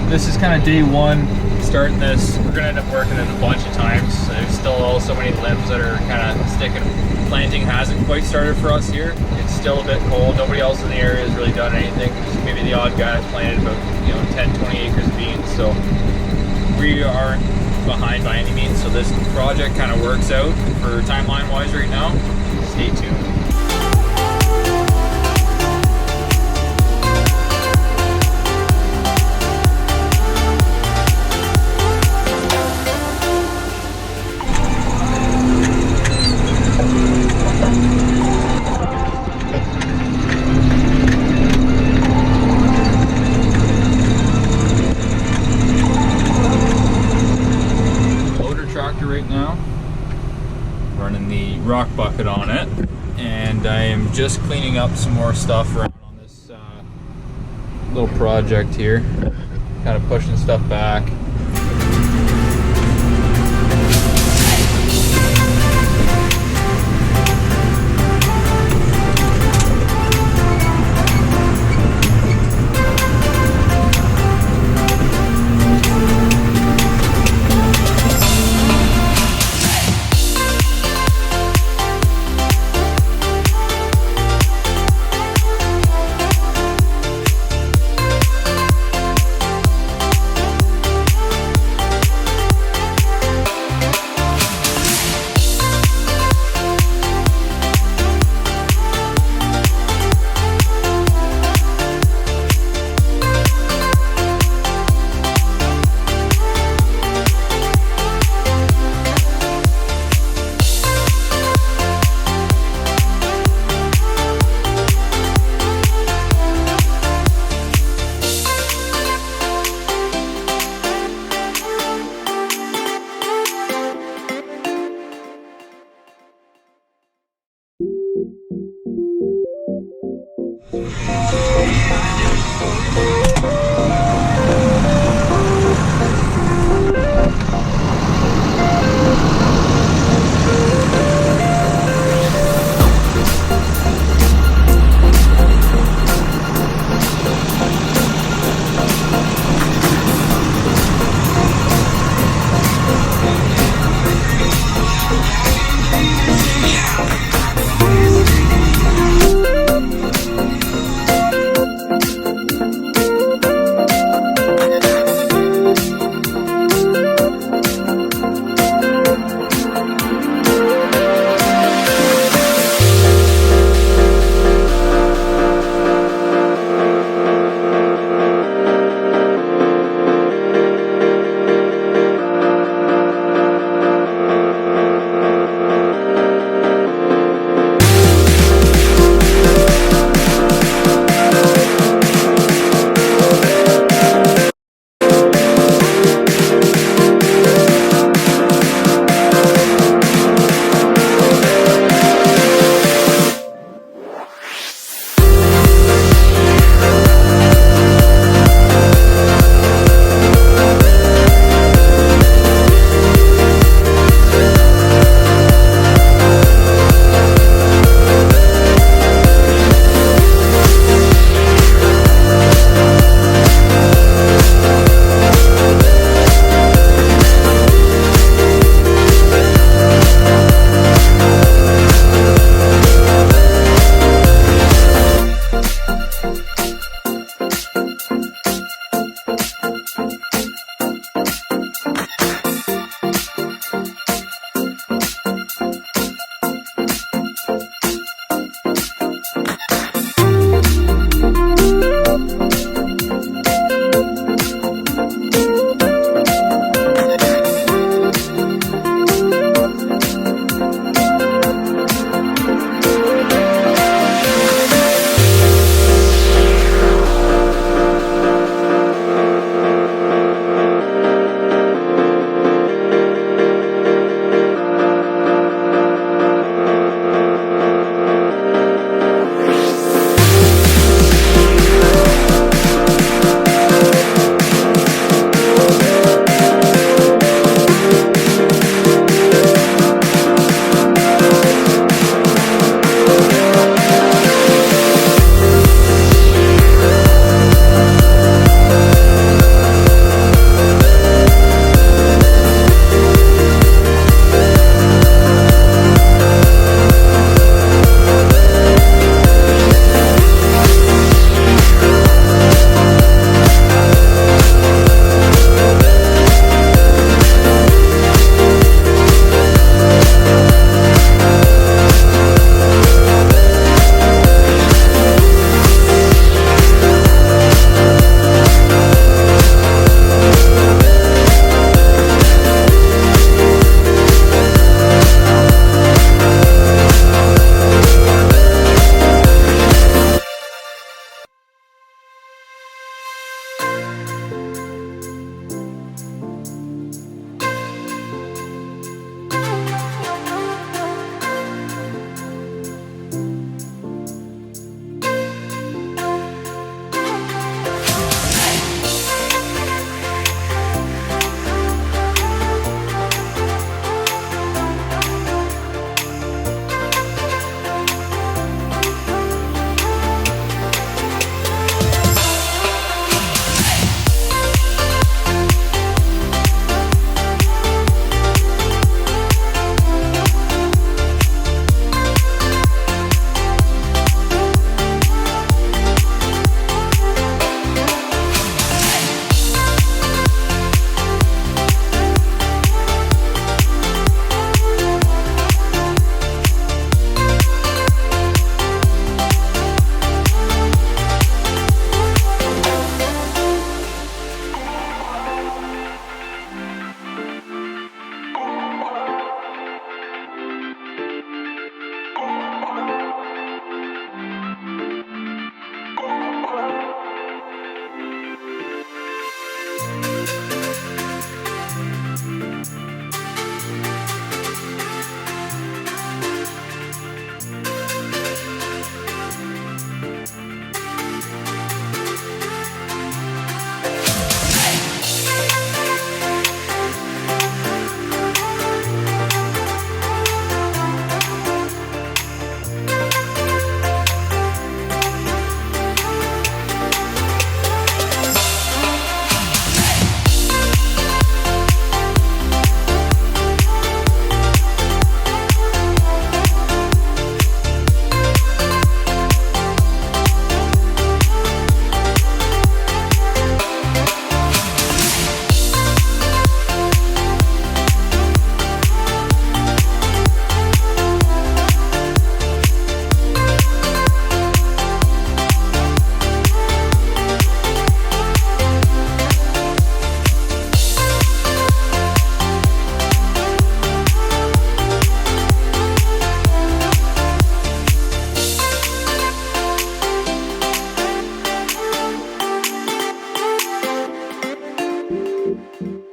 this is kind of day one starting this. We're gonna end up working it a bunch of times. There's still so many limbs that are kind of sticking. Planting hasn't quite started for us here. It's still a bit cold. Nobody else in the area has really done anything. Just maybe the odd guy that planted about 10-20 acres of beans. So we aren't behind by any means. So this project kind of works out for timeline wise right now. Stay tuned. Right now, running the rock bucket on it, and I am just cleaning up some more stuff around on this little project here, kind of pushing stuff back. you.